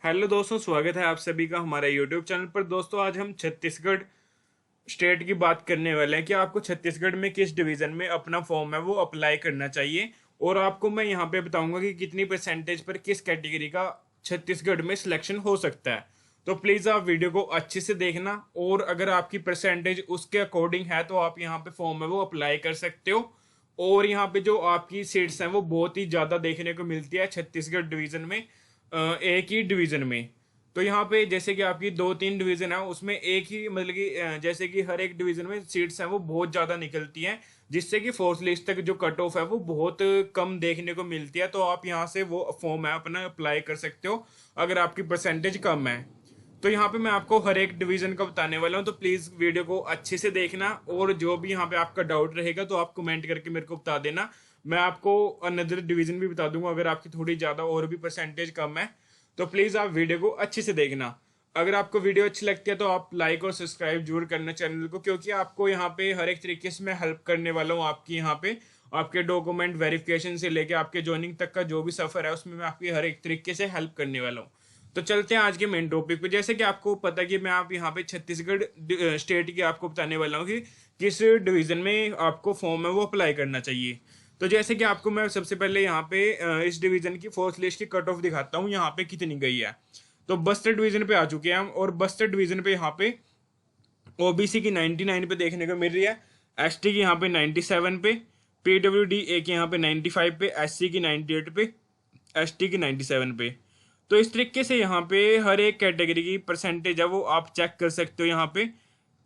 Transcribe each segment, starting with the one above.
Hello दोस्तों, स्वागत है आप सभी का हमारे यूट्यूब चैनल पर। दोस्तों, आज हम छत्तीसगढ़ स्टेट की बात करने वाले हैं कि आपको छत्तीसगढ़ में किस डिवीजन में अपना फॉर्म है वो अप्लाई करना चाहिए। और आपको मैं यहाँ पे बताऊंगा कि कितनी परसेंटेज पर किस कैटेगरी का छत्तीसगढ़ में सिलेक्शन हो सकता है। तो प्लीज़ आप वीडियो को अच्छे से देखना, और अगर आपकी परसेंटेज उसके अकॉर्डिंग है तो आप यहाँ पे फॉर्म है वो अप्लाई कर सकते हो। और यहाँ पे जो आपकी सीट्स हैं वो बहुत ही ज़्यादा देखने को मिलती है छत्तीसगढ़ डिवीज़न में, एक ही डिवीज़न में। तो यहाँ पे जैसे कि आपकी दो तीन डिवीज़न है, उसमें एक ही मतलब कि जैसे कि हर एक डिवीज़न में सीट्स हैं वो बहुत ज़्यादा निकलती हैं, जिससे कि फोर्थ लिस्ट तक जो कट ऑफ है वो बहुत कम देखने को मिलती है। तो आप यहाँ से वो फॉर्म है अपना अप्लाई कर सकते हो अगर आपकी परसेंटेज कम है। तो यहाँ पे मैं आपको हर एक डिवीजन का बताने वाला हूँ, तो प्लीज़ वीडियो को अच्छे से देखना। और जो भी यहाँ पे आपका डाउट रहेगा तो आप कमेंट करके मेरे को बता देना। मैं आपको अनदर डिवीजन भी बता दूंगा अगर आपकी थोड़ी ज़्यादा और भी परसेंटेज कम है। तो प्लीज़ आप वीडियो को अच्छे से देखना। अगर आपको वीडियो अच्छी लगती है तो आप लाइक और सब्सक्राइब जरूर करना चैनल को, क्योंकि आपको यहाँ पे हर एक तरीके से मैं हेल्प करने वाला हूँ। आपकी यहाँ पे आपके डॉक्यूमेंट वेरिफिकेशन से लेके आपके ज्वाइनिंग तक का जो भी सफ़र है उसमें मैं आपकी हर एक तरीके से हेल्प करने वाला हूँ। तो चलते हैं आज के मेन टॉपिक पे। जैसे कि आपको पता है कि मैं आप यहाँ पे छत्तीसगढ़ स्टेट की आपको बताने वाला हूँ कि किस डिवीज़न में आपको फॉर्म है वो अप्लाई करना चाहिए। तो जैसे कि आपको मैं सबसे पहले यहाँ पे इस डिवीज़न की फोर्थ लिस्ट की कट ऑफ दिखाता हूँ यहाँ पे कितनी गई है। तो बस्तर डिवीज़न पे आ चुके हैं हम, और बस्तर डिवीज़न पे यहाँ पे ओबीसी की 99 पे देखने को मिल रही है, एसटी की यहाँ पे 97 पे, पीडब्ल्यूडी ए की यहाँ पे 95 पे, एससी की 98 पे, एसटी की 97 पे। तो इस तरीके से यहाँ पे हर एक कैटेगरी की परसेंटेज है वो आप चेक कर सकते हो यहाँ पे।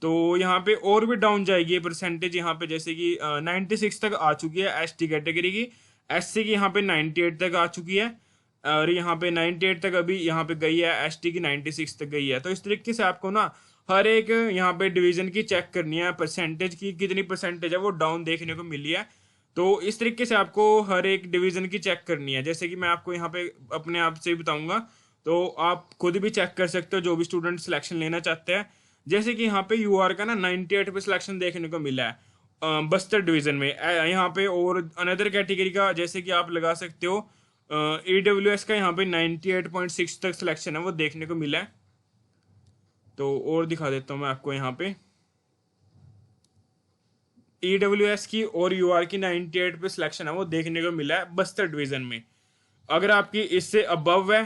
तो यहाँ पे और भी डाउन जाएगी ये परसेंटेज, यहाँ पे जैसे कि 96 तक आ चुकी है एसटी कैटेगरी की, एससी की यहाँ पे 98 तक आ चुकी है, और यहाँ पे 98 तक अभी यहाँ पे गई है, एसटी की 96 तक गई है। तो इस तरीके से आपको ना हर एक यहाँ पे डिवीजन की चेक करनी है, परसेंटेज की कितनी परसेंटेज है वो डाउन देखने को मिली है। तो इस तरीके से आपको हर एक डिवीजन की चेक करनी है। जैसे कि मैं आपको यहाँ पे अपने आप से ही बताऊंगा, तो आप खुद भी चेक कर सकते हो जो भी स्टूडेंट सिलेक्शन लेना चाहते हैं। जैसे कि यहाँ पे यूआर का ना 98 पे सिलेक्शन देखने को मिला है बस्तर डिवीजन में। यहाँ पे और अनदर कैटेगरी का जैसे कि आप लगा सकते हो ईडब्ल्यूएस का यहाँ पे 98.6 तक सिलेक्शन है वो देखने को मिला है। तो और दिखा देता हूँ मैं आपको यहाँ पे ईडब्ल्यूएस की और यूआर की 98 पे सिलेक्शन है वो देखने को मिला है बस्तर डिवीजन में। अगर आपकी इससे अबव है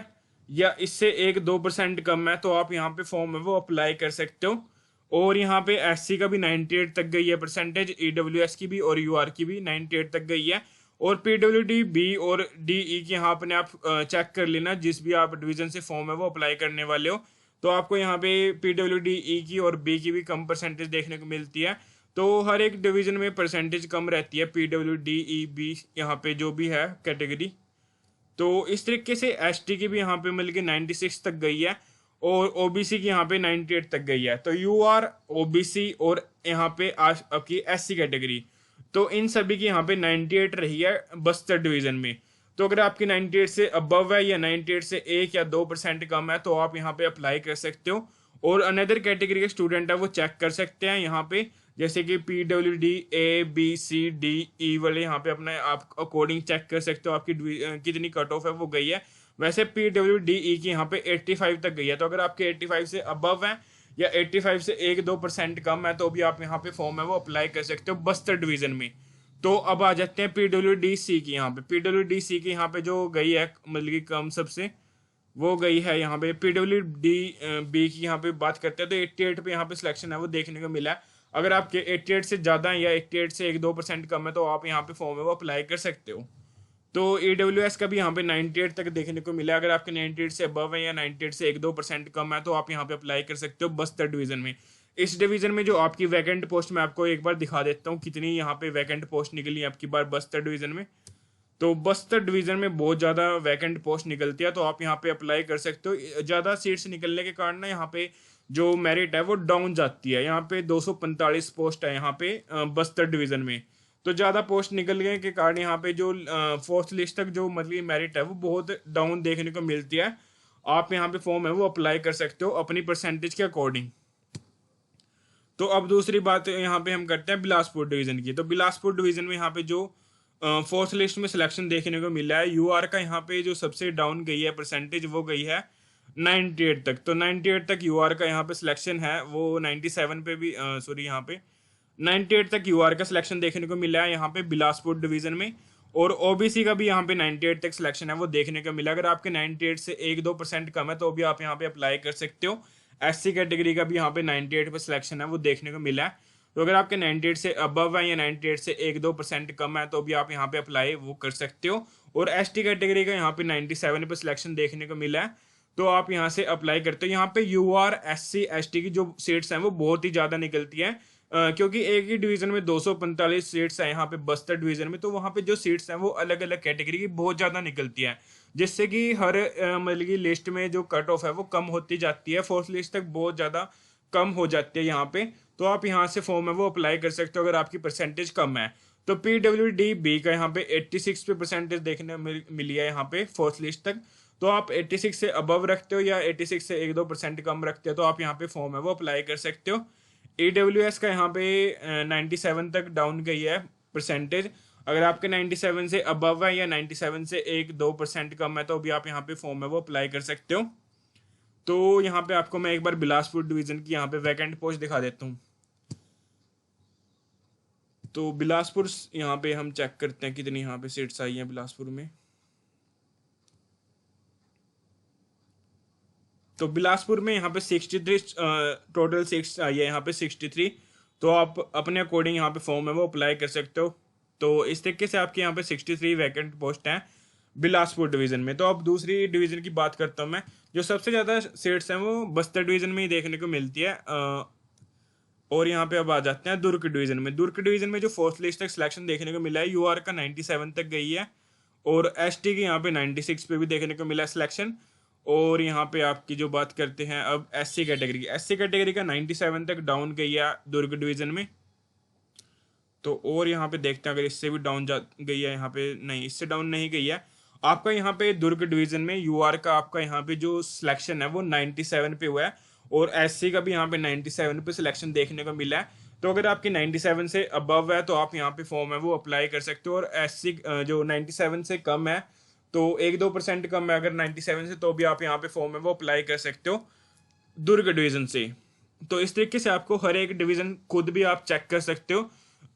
या इससे 1-2% कम है तो आप यहाँ पे फॉर्म है वो अप्लाई कर सकते हो। और यहाँ पे एससी का भी 98 तक गई है परसेंटेज, ईडब्ल्यूएस की भी और यूआर की भी 98 तक गई है। और पीडब्ल्यूडी बी और डीई की यहाँ अपने आप चेक कर लेना, जिस भी आप डिवीजन से फॉर्म है वो अप्लाई करने वाले हो। तो आपको यहाँ पे पीडब्ल्यूडी ई की और बी की भी कम परसेंटेज देखने को मिलती है। तो हर एक डिवीजन में परसेंटेज कम रहती है, पीडब्ल्यूडी ई बी यहाँ पे जो भी है कैटेगरी। तो इस तरीके से एसटी की भी यहाँ पे मिल के 96 तक गई है, और ओबीसी की यहाँ पे 98 तक गई है। तो यूआर, ओबीसी और यहाँ पे आपकी एससी कैटेगरी, तो इन सभी की यहाँ पे 98 रही है बस्तर डिवीजन में। तो अगर आपकी 98 से अबव है या 98 से 1 या 2% कम है तो आप यहाँ पे अप्लाई कर सकते हो। और अनदर कैटेगरी के स्टूडेंट है वो चेक कर सकते हैं यहाँ पे, जैसे कि PWD A B C D E वाले यहाँ पे अपने आप अकॉर्डिंग चेक कर सकते हो आपकी कितनी कट ऑफ है वो गई है। वैसे पीडब्ल्यूडी ई की यहाँ पे 85 तक गई है। तो अगर आपके 85 से अबव है या 85 से 1-2% कम है तो भी आप यहाँ पे फॉर्म है वो अप्लाई कर सकते हो बस्तर डिवीजन में। तो अब आ जाते हैं पीडब्ल्यूडी सी की। यहाँ पे पीडब्ल्यूडी सी की यहाँ पे जो गई है मतलब कि कम सबसे, वो गई है यहाँ पे पीडब्ल्यू डी बी की। यहाँ पे बात करते हैं तो 88 पे यहाँ पे सिलेक्शन है वो देखने को मिला है। अगर आपके 88 से ज़्यादा है या 88 से 1-2% कम है तो आप यहाँ पे फॉर्म है वो अप्लाई कर सकते हो। तो ईडब्ल्यूएस का भी यहाँ पे 98 तक देखने को मिला है। अगर आपके 98 से अबव है या 98 से 1-2% कम है तो आप यहाँ पे अप्लाई कर सकते हो बस्तर डिवीजन में। इस डिवीजन में जो आपकी वैकेंट पोस्ट मैं आपको एक बार दिखा देता हूँ कितनी यहाँ पे वैकेंट पोस्ट निकली है आपकी बार बस्तर डिवीजन में। तो बस्तर डिवीजन में बहुत ज़्यादा वैकेंट पोस्ट निकलती है तो आप यहाँ पे अप्लाई कर सकते हो। ज़्यादा सीट्स निकलने के कारण ना यहाँ पे जो मेरिट है वो डाउन जाती है। यहाँ पे 245 पोस्ट है यहाँ पे बस्तर डिवीजन में। तो ज़्यादा पोस्ट निकलने के कारण यहाँ पे जो फोर्थ लिस्ट तक जो मतलब मेरिट है वो बहुत डाउन देखने को मिलती है। आप यहाँ पे फॉर्म है वो अप्लाई कर सकते हो अपनी परसेंटेज के अकॉर्डिंग। तो अब दूसरी बात यहाँ पे हम करते हैं बिलासपुर डिवीजन की। तो बिलासपुर डिवीजन में यहाँ पे जो फोर्थ लिस्ट में सिलेक्शन देखने को मिला है, यूआर का यहाँ पे जो सबसे डाउन गई है परसेंटेज वो गई है 98 तक, तो 98 तक यूआर का यहाँ पे सिलेक्शन है वो 97 पे भी, सॉरी यहाँ पे 98 तक यूआर का सिलेक्शन देखने को मिला है यहाँ पे बिलासपुर डिवीजन में। और ओबीसी का भी यहाँ पे 98 तक सिलेक्शन है वो देखने को मिला। अगर आपके 98 से 1-2% कम है तो भी आप यहाँ पे अप्लाई कर सकते हो। एससी कैटेगरी का भी यहाँ पे 98 पे सिलेक्शन है वो देखने को मिला है। तो अगर आपके 98 से अबव है या 98 से 1-2% कम है तो भी आप यहाँ पे अप्लाई वो कर सकते हो। और एसटी कैटेगरी का यहाँ पे 97 पे सिलेक्शन देखने को मिला है तो आप यहाँ से अप्लाई करते हो। यहाँ पे यूआर एससी एसटी की जो सीट्स हैं वो बहुत ही ज़्यादा निकलती हैं, क्योंकि एक ही डिवीजन में 245 सीट्स हैं यहाँ पे बस्तर डिवीजन में, तो वहाँ पे जो सीट्स हैं वो अलग अलग कैटेगरी की बहुत ज़्यादा निकलती हैं, जिससे कि हर मतलब की लिस्ट में जो कट ऑफ है वो कम होती जाती है, फोर्थ लिस्ट तक बहुत ज़्यादा कम हो जाती है यहाँ पे। तो आप यहाँ से फॉर्म है वो अप्लाई कर सकते हो अगर आपकी परसेंटेज कम है। तो PWD-B का यहाँ पे 86 पे परसेंटेज देखने मिली है यहाँ पे फोर्थ लिस्ट तक। तो आप 86 से अबव रखते हो या 86 से 1-2% कम रखते हो तो आप यहाँ पे फॉर्म है वो अप्लाई कर सकते हो। EWS का यहाँ पे 97 तक डाउन गई है परसेंटेज। अगर आपके 97 से अबव है या 97 से 1-2% कम है तो भी आप यहाँ पे फॉर्म है वो अप्लाई कर सकते हो। तो यहाँ पे आपको मैं एक बार बिलासपुर डिवीजन की यहाँ पे वैकेंट पोस्ट दिखा देता हूँ। तो बिलासपुर यहाँ पे हम चेक करते हैं कितनी यहाँ पे सीट्स आई हैं बिलासपुर में। तो बिलासपुर में यहाँ पे 63 टोटल सीट्स आई है यहाँ पे 63। तो आप अपने अकॉर्डिंग यहाँ पे फॉर्म है वो अप्लाई कर सकते हो। तो इस तरीके से आपके यहाँ पे 63 वैकेंट पोस्ट हैं बिलासपुर डिवीजन में। तो अब दूसरी डिवीजन की बात करता हूँ मैं। जो सबसे ज़्यादा सीट्स हैं वो बस्तर डिवीजन में ही देखने को मिलती है। और यहाँ पे अब आ जाते हैं दुर्ग डिवीजन में। दुर्ग डिवीजन में जो फोर्थ लिस्ट तक सिलेक्शन देखने को मिला है यूआर का 97 तक गई है और एसटी की यहाँ पे 96 पे भी देखने को मिला है सिलेक्शन। और यहाँ पे आपकी जो बात करते हैं अब एससी कैटेगरी का 97 तक डाउन गई है दुर्ग डिवीजन में। तो और यहाँ पे देखते हैं अगर इससे भी डाउन जा गई है, यहाँ पे नहीं, इससे डाउन नहीं गई है। आपका यहाँ पे दुर्ग डिवीजन में यूआर का आपका यहाँ पे जो सिलेक्शन है वो 97 पे हुआ है और एससी का भी यहाँ पे 97 पे सिलेक्शन देखने को मिला है। तो अगर आपकी 97 से अबव है तो आप यहाँ पे फॉर्म है वो अप्लाई कर सकते हो। और एससी जो 97 से कम है तो 1-2% कम है अगर 97 से, तो भी आप यहाँ पे फॉर्म है वो अप्लाई कर सकते हो दुर्ग डिवीजन से। तो इस तरीके से आपको हर एक डिवीजन खुद भी आप चेक कर सकते हो,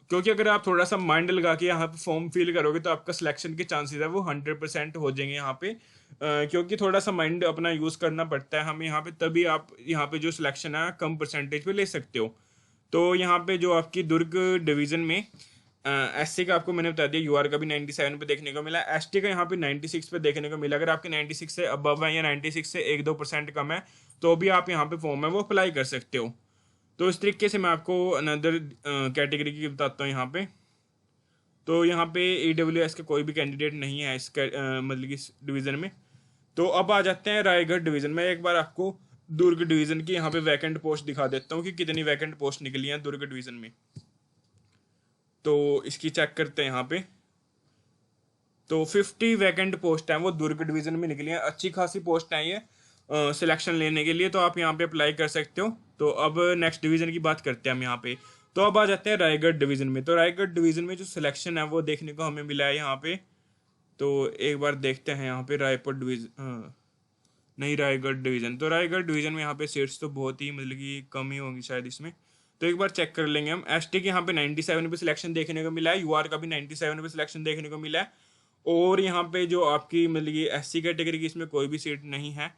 क्योंकि अगर आप थोड़ा सा माइंड लगा के यहाँ पे फॉर्म फिल करोगे तो आपका सिलेक्शन के चांसेस है वो 100% हो जाएंगे यहाँ पे। क्योंकि थोड़ा सा माइंड अपना यूज़ करना पड़ता है हमें यहाँ पे, तभी आप यहाँ पे जो सिलेक्शन है कम परसेंटेज पे ले सकते हो। तो यहाँ पे जो आपकी दुर्ग डिवीजन में एससी का आपको मैंने बता दिया, यूआर का भी 97 पे देखने को मिला, एसटी का यहाँ पे 96 पे देखने को मिला। अगर आपके 96 से अबव है या 96 से 1-2% कम है तो भी आप यहाँ पे फॉर्म है वो अप्लाई कर सकते हो। तो इस तरीके से मैं आपको अनदर कैटेगरी की बताता हूँ यहाँ पे। तो यहाँ पे EWS का कोई भी कैंडिडेट नहीं है इस मतलब कि इस डिवीज़न में। तो अब आ जाते हैं रायगढ़ डिवीज़न में। एक बार आपको दुर्ग डिवीज़न की यहाँ पे वैकेंट पोस्ट दिखा देता हूँ कि कितनी वैकेंट पोस्ट निकली हैं दुर्ग डिवीज़न में। तो इसकी चेक करते हैं यहाँ पे। तो 50 वैकेंट पोस्ट हैं वो दुर्ग डिवीज़न में निकली हैं। अच्छी खासी पोस्ट हैं ये सिलेक्शन लेने के लिए, तो आप यहाँ पे अप्लाई कर सकते हो। तो अब नेक्स्ट डिवीज़न की बात करते हैं हम यहाँ पे। तो अब आ जाते हैं रायगढ़ डिवीज़न में। तो रायगढ़ डिवीज़न में जो सिलेक्शन है वो देखने को हमें मिला है यहाँ पे। तो एक बार देखते हैं यहाँ पे रायपुर डिवीज़न, नहीं रायगढ़ डिवीज़न। तो रायगढ़ डिवीज़न में यहाँ पे सीट्स तो बहुत ही मतलब कि कम ही होंगी शायद इसमें। तो एक बार चेक कर लेंगे हम। एसटी के यहाँ पे 97 पे सिलेक्शन देखने को मिला है, यूआर का भी 97 पे सिलेक्शन देखने को मिला है। और यहाँ पे जो आपकी मतलब कि एससी कैटेगरी की इसमें कोई भी सीट नहीं है।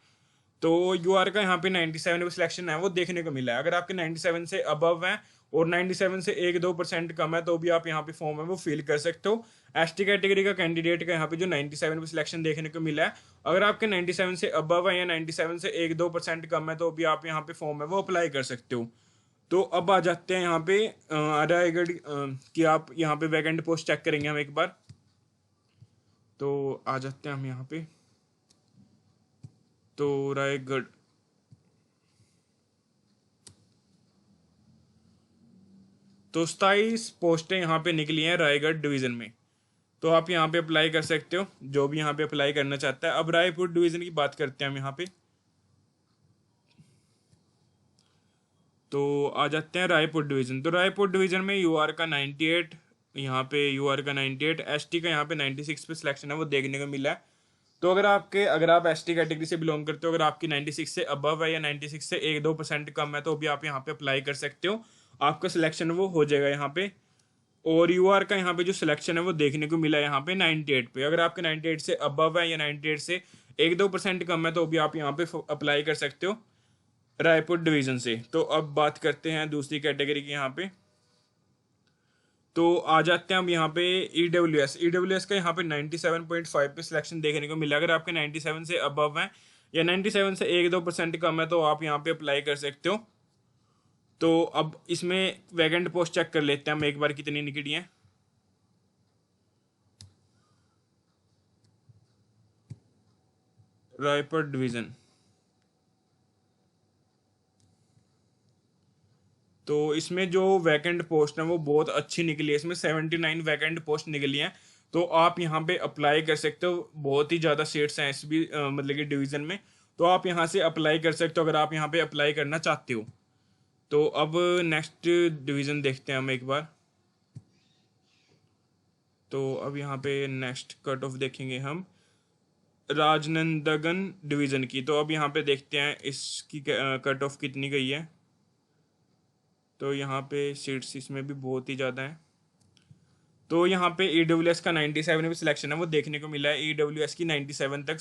तो यूआर का यहाँ पे 97 पे सिलेक्शन है वो देखने को मिला है। अगर आपके 97 से अबव है और 97 से 1-2% कम है तो भी आप यहाँ पे फॉर्म है वो फिल कर सकते हो। एसटी कैटेगरी का कैंडिडेट का यहाँ पे जो 97 पे सिलेक्शन देखने को मिला है, अगर आपके 97 से अबव है या 97 से 1-2% कम है तो भी आप यहाँ पे फॉर्म है वो अप्लाई कर सकते हो। तो अब आ जाते हैं यहाँ पे रायगढ़ की आप यहाँ पे वैकेंट पोस्ट चेक करेंगे हम एक बार। तो आ जाते हैं हम यहाँ पे। तो रायगढ़, तो 27 पोस्टें यहाँ पे निकली हैं रायगढ़ डिवीज़न में। तो आप यहाँ पे अप्लाई कर सकते हो जो भी यहाँ पे अप्लाई करना चाहता है। अब रायपुर डिवीज़न की बात करते हैं हम यहाँ पे। तो आ जाते हैं रायपुर डिवीज़न। तो रायपुर डिवीज़न में यूआर का 98, यहाँ पे यूआर का 98, एसटी का यहाँ पे 96 पे सिलेक्शन है वो देखने को मिला है। तो अगर आप एसटी कैटेगरी से बिलोंग करते हो, अगर आपकी 96 से अबव है या 96 से 1-2% कम है, तो भी आप यहाँ पे अप्लाई कर सकते हो, आपका सिलेक्शन वो हो जाएगा यहाँ पे। और यूआर का यहाँ पे जो सिलेक्शन है वो देखने को मिला है यहाँ पे 98 पे। अगर आपके 98 से अबव है या 98 से 1-2% कम है, तो भी आप यहाँ पे अप्लाई कर सकते हो रायपुर डिवीज़न से। तो अब बात करते हैं दूसरी कैटेगरी की यहाँ पे। तो आ जाते हैं हम यहाँ पे ईडब्ल्यूएस का यहाँ पे 97.5 पे सिलेक्शन देखने को मिला। अगर आपके 97 से अबव है या 97 से 1-2% कम है, तो आप यहाँ पे अप्लाई कर सकते हो। तो अब इसमें वैकेंट पोस्ट चेक कर लेते हैं हम एक बार कितनी निकली हैं। रायपुर डिवीज़न, तो इसमें जो वैकेंट पोस्ट है वो बहुत अच्छी निकली है। इसमें 79 वैकेंट पोस्ट निकली हैं, तो आप यहाँ पे अप्लाई कर सकते हो। बहुत ही ज़्यादा सीट्स हैं इस भी मतलब कि डिवीज़न में, तो आप यहाँ से अप्लाई कर सकते हो अगर आप यहाँ पे अप्लाई करना चाहते हो। तो अब नेक्स्ट डिवीज़न देखते हैं हम एक बार। तो अब यहाँ पे नेक्स्ट कट ऑफ देखेंगे हम राजनंदगन डिवीज़न की। तो अब यहाँ पे देखते हैं इसकी कट ऑफ कितनी गई है। तो यहाँ पे सीट्स इसमें भी बहुत ही ज़्यादा है। तो यहाँ पे ईडब्ल्यूएस का 97 भी सिलेक्शन है वो देखने को मिला है। ईडब्ल्यूएस की 97 तक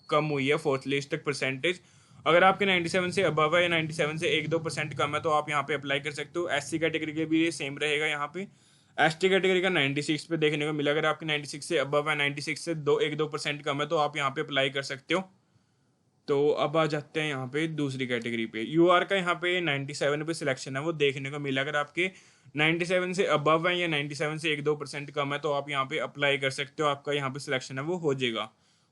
कम हुई है, फोर्थ लिस्ट तक परसेंटेज। अगर आपके 97 से अबव है या 97 से 1-2% कम है, तो आप यहाँ पे अप्लाई कर सकते हो। एससी कैटेगरी के भी ये सेम रहेगा यहाँ पे। एसटी कैटेगरी का 96 पे देखने को मिला। अगर आपके 96 से अबव है, 96 से 1-2% कम है, तो आप यहाँ पे अप्लाई कर सकते हो। तो अब आ जाते हैं यहाँ पे दूसरी कैटेगरी पे। यूआर का यहाँ पे 97 पे सिलेक्शन है वो देखने को मिला। अगर आपके 97 से अबव है या 97 से 1-2% कम है, तो आप यहाँ पे अप्लाई कर सकते हो, आपका यहाँ पे सिलेक्शन है वो हो जाएगा।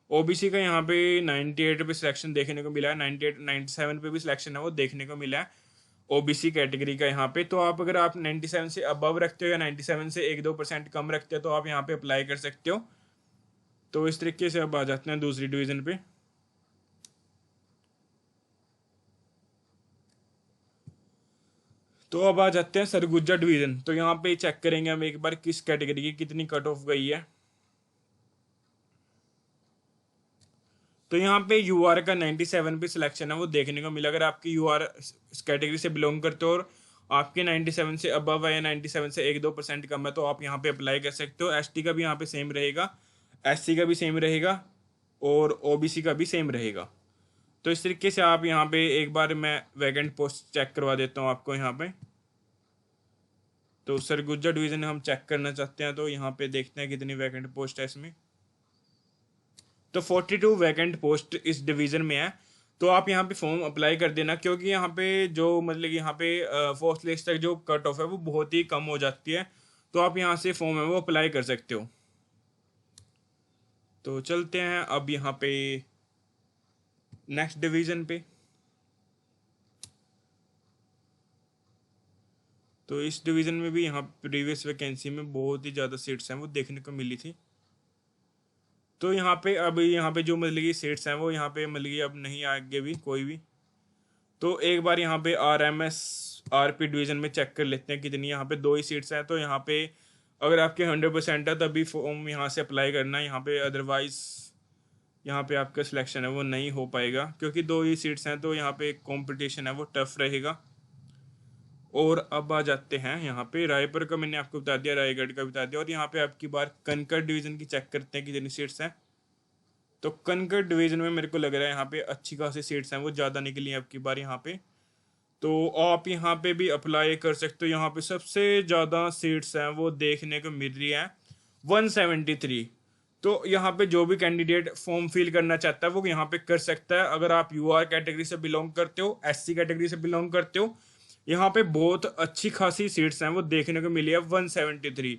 ओबीसी का यहाँ पे 98 पे सिलेक्शन देखने को मिला है। 98 97 पे भी सिलेक्शन है वो देखने को मिला है ओबीसी कैटेगरी का यहाँ पे। तो आप अगर आप 97 से अबव रखते हो या 97 से 1-2% कम रखते हो, तो आप यहाँ पे अप्लाई कर सकते हो। तो इस तरीके से अब आ जाते हैं दूसरी डिवीज़न पे। तो अब आ जाते हैं सरगुजा डिवीज़न। तो यहाँ पे चेक करेंगे हम एक बार किस कैटेगरी की कितनी कट ऑफ गई है। तो यहाँ पे यूआर का 97 पे सिलेक्शन है वो देखने को मिला। अगर आपकी यूआर कैटेगरी से बिलोंग करते हो और आपके 97 से अबव है या 97 से 1-2% कम है, तो आप यहाँ पे अप्लाई कर सकते हो। एसटी का भी यहाँ पे सेम रहेगा, एससी का भी सेम रहेगा और ओबीसी का भी सेम रहेगा। तो इस तरीके से आप यहाँ पे एक बार मैं वैकेंट पोस्ट चेक करवा देता हूँ आपको यहाँ पे। तो सरगुजा डिवीज़न हम चेक करना चाहते हैं, तो यहाँ पे देखते हैं कितनी वैकेंट पोस्ट है इसमें। तो 42 वैकेंट पोस्ट इस डिवीज़न में है। तो आप यहाँ पे फॉर्म अप्लाई कर देना, क्योंकि यहाँ पे जो मतलब कि यहाँ पे फोर्थ लिस्ट तक जो कट ऑफ है वो बहुत ही कम हो जाती है। तो आप यहाँ से फॉर्म है वो अप्लाई कर सकते हो। तो चलते हैं अब यहाँ पे नेक्स्ट डिवीज़न पे। तो इस डिवीज़न में भी यहाँ प्रीवियस वैकेंसी में बहुत ही ज़्यादा सीट्स हैं वो देखने को मिली थी। तो यहाँ पे अब यहाँ पे जो मतलब कि सीट्स हैं वो यहाँ पे मतलब कि अब नहीं आगे भी कोई भी। तो एक बार यहाँ पे आरएमएस आरपी डिवीज़न में चेक कर लेते हैं कितनी। यहाँ पे 2 ही सीट्स हैं, तो यहाँ पे अगर आपके 100% है तभी फॉर्म यहाँ से अप्लाई करना है यहाँ पे। अदरवाइज यहाँ पे आपका सिलेक्शन है वो नहीं हो पाएगा, क्योंकि 2 ही सीट्स हैं, तो यहाँ पे कंपटीशन है वो टफ रहेगा। और अब आ जाते हैं यहाँ पे रायपुर का मैंने आपको बता दिया, रायगढ़ का बता दिया, और यहाँ पे आपकी बार कनकड़ डिवीज़न की चेक करते हैं कितनी सीट्स हैं। तो कनकड़ डिवीज़न में मेरे को लग रहा है यहाँ पे अच्छी खासी सीट्स हैं वो ज़्यादा निकली हैं आपकी बार यहाँ पे। तो आप यहाँ पे भी अप्लाई कर सकते हो। यहाँ पे सबसे ज़्यादा सीट्स हैं वो देखने को मिल रही हैं 173। तो यहाँ पे जो भी कैंडिडेट फॉर्म फिल करना चाहता है वो यहाँ पे कर सकता है। अगर आप यूआर कैटेगरी से बिलोंग करते हो, एससी कैटेगरी से बिलोंग करते हो, यहाँ पे बहुत अच्छी खासी सीट्स हैं वो देखने को मिली है 173।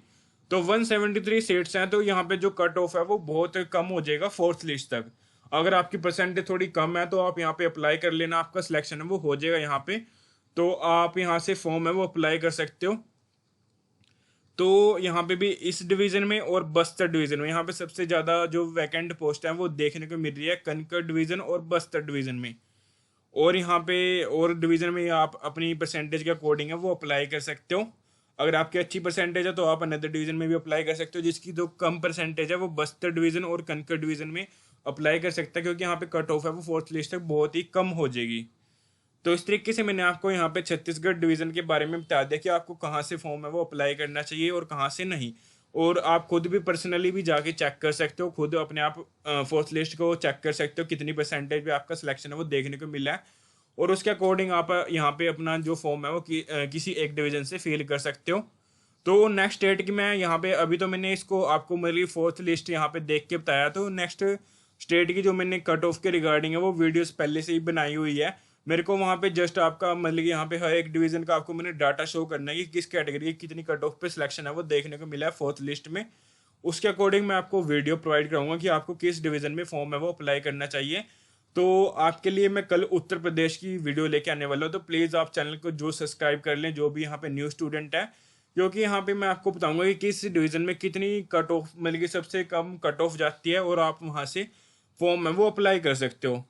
तो 173 सीट्स हैं, तो यहाँ पे जो कट ऑफ है वो बहुत कम हो जाएगा फोर्थ लिस्ट तक। अगर आपकी परसेंटेज थोड़ी कम है, तो आप यहाँ पे अप्लाई कर लेना, आपका सिलेक्शन है वो हो जाएगा यहाँ पे। तो आप यहाँ से फॉर्म है वो अप्लाई कर सकते हो। तो यहाँ पे भी इस डिवीज़न में और बस्तर डिवीज़न में यहाँ पे सबसे ज़्यादा जो वैकेंट पोस्ट है वो देखने को मिल रही है कनकड़ डिवीज़न और बस्तर डिवीज़न में। और यहाँ पे और डिवीज़न में आप अपनी परसेंटेज के अकॉर्डिंग है वो अप्लाई कर सकते हो। अगर आपकी अच्छी परसेंटेज है तो आप अनदर डिवीज़न में भी अप्लाई कर सकते हो। जिसकी जो कम परसेंटेज है वो बस्तर डिवीज़न और कनकड़ डिवीज़न में अप्लाई कर सकता है, क्योंकि यहाँ पे कट ऑफ है वो फोर्थ लिस्ट तक बहुत ही कम हो जाएगी। तो इस तरीके से मैंने आपको यहाँ पे छत्तीसगढ़ डिवीज़न के बारे में बता दिया कि आपको कहाँ से फॉर्म है वो अप्लाई करना चाहिए और कहाँ से नहीं। और आप खुद भी पर्सनली भी जाके चेक कर सकते हो, खुद अपने आप फोर्थ लिस्ट को चेक कर सकते हो कितनी परसेंटेज पे आपका सिलेक्शन है वो देखने को मिला है, और उसके अकॉर्डिंग आप यहाँ पे अपना जो फॉर्म है वो किसी एक डिवीज़न से फिल कर सकते हो। तो नेक्स्ट स्टेट की मैं यहाँ पे अभी तो मैंने इसको आपको मेरी फोर्थ लिस्ट यहाँ पे देख के बताया, तो नेक्स्ट स्टेट की जो मैंने कट ऑफ के रिगार्डिंग है वो वीडियोस पहले से ही बनाई हुई है। मेरे को वहाँ पे जस्ट आपका मतलब यहाँ पे हर एक डिवीजन का आपको मैंने डाटा शो करना है कि किस कैटेगरी की कितनी कट ऑफ पे सिलेक्शन है वो देखने को मिला है फोर्थ लिस्ट में। उसके अकॉर्डिंग मैं आपको वीडियो प्रोवाइड कराऊंगा कि आपको किस डिवीजन में फॉर्म है वो अप्लाई करना चाहिए। तो आपके लिए मैं कल उत्तर प्रदेश की वीडियो लेके आने वाला हूँ, तो प्लीज़ आप चैनल को जो सब्सक्राइब कर लें जो भी यहाँ पे न्यू स्टूडेंट है, क्योंकि यहाँ पे मैं आपको बताऊंगा कि किस डिवीजन में कितनी कट ऑफ मतलब कि सबसे कम कट ऑफ जाती है और आप वहाँ से फॉर्म है वो अप्लाई कर सकते हो।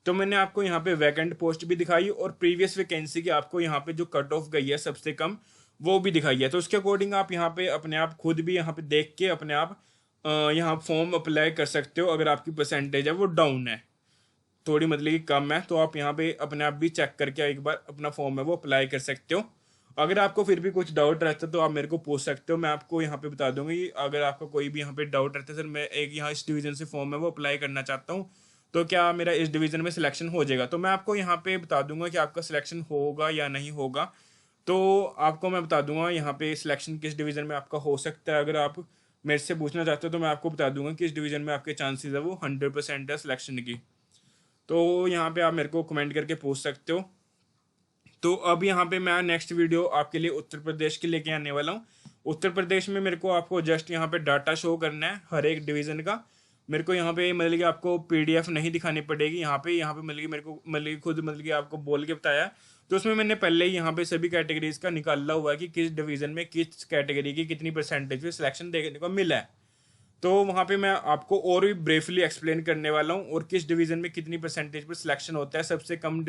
तो मैंने आपको यहाँ पे वैकेंट पोस्ट भी दिखाई और प्रीवियस वैकेंसी की आपको यहाँ पे जो कट ऑफ गई है सबसे कम वो भी दिखाई है। तो उसके अकॉर्डिंग आप यहाँ पे अपने आप खुद भी यहाँ पे देख के अपने आप यहाँ फॉर्म अप्लाई कर सकते हो। अगर आपकी परसेंटेज है वो डाउन है, थोड़ी मतलब कि कम है, तो आप यहाँ पे अपने आप भी चेक करके एक बार अपना फॉर्म है वो अप्लाई कर सकते हो। अगर आपको फिर भी कुछ डाउट रहता है तो आप मेरे को पूछ सकते हो, मैं आपको यहाँ पे बता दूंगा कि अगर आपको कोई भी यहाँ पे डाउट रहता है सर मैं एक यहाँ इस डिवीजन से फॉर्म है वो अप्लाई करना चाहता हूँ तो क्या मेरा इस डिवीजन में सिलेक्शन हो जाएगा, तो मैं आपको यहाँ पे बता दूंगा कि आपका सिलेक्शन होगा या नहीं होगा। तो आपको मैं बता दूंगा यहाँ पे सिलेक्शन किस डिवीजन में आपका हो सकता है। अगर आप मेरे से पूछना चाहते हो तो मैं आपको बता दूंगा कि इस डिवीजन में आपके चांसेस है वो 100% है सिलेक्शन की। तो यहाँ पे आप मेरे को कमेंट करके पूछ सकते हो। तो अब यहाँ पे मैं नेक्स्ट वीडियो आपके लिए उत्तर प्रदेश के लेके आने वाला हूँ। उत्तर प्रदेश में मेरे को आपको जस्ट यहाँ पे डाटा शो करना है हर एक डिवीजन का। मेरे को यहाँ पे मतलब कि आपको पीडीएफ नहीं दिखानी पड़ेगी, यहाँ पे मतलब कि मेरे को मतलब कि खुद मतलब कि आपको बोल के बताया। तो उसमें मैंने पहले ही यहाँ पे सभी कैटेगरीज का निकाला हुआ है कि किस डिवीजन में किस कैटेगरी की कितनी परसेंटेज पे सिलेक्शन देखने को मिला है। तो वहाँ पे मैं आपको और भी ब्रीफली एक्सप्लेन करने वाला हूँ और किस डिवीजन में कितनी परसेंटेज पर सिलेक्शन होता है, सबसे कम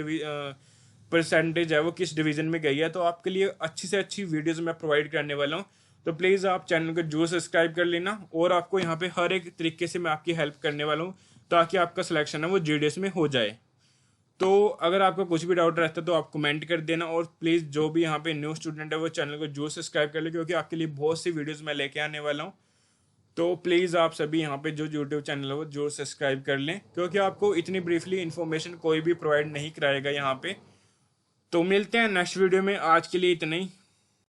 परसेंटेज है वो किस डिवीजन में गई है। तो आपके लिए अच्छी से अच्छी वीडियोस मैं प्रोवाइड करने वाला हूँ। तो प्लीज़ आप चैनल को जो सब्सक्राइब कर लेना, और आपको यहाँ पे हर एक तरीके से मैं आपकी हेल्प करने वाला हूँ ताकि आपका सिलेक्शन है वो जीडीएस में हो जाए। तो अगर आपको कुछ भी डाउट रहता है तो आप कमेंट कर देना, और प्लीज़ जो भी यहाँ पे न्यू स्टूडेंट है वो चैनल को जो सब्सक्राइब कर ले, क्योंकि आपके लिए बहुत सी वीडियोज़ मैं लेके आने वाला हूँ। तो प्लीज़ आप सभी यहाँ पे जो यूट्यूब चैनल है वो जो सब्सक्राइब कर लें, क्योंकि आपको इतनी ब्रीफली इन्फॉर्मेशन कोई भी प्रोवाइड नहीं कराएगा यहाँ पे। तो मिलते हैं नेक्स्ट वीडियो में, आज के लिए इतना ही।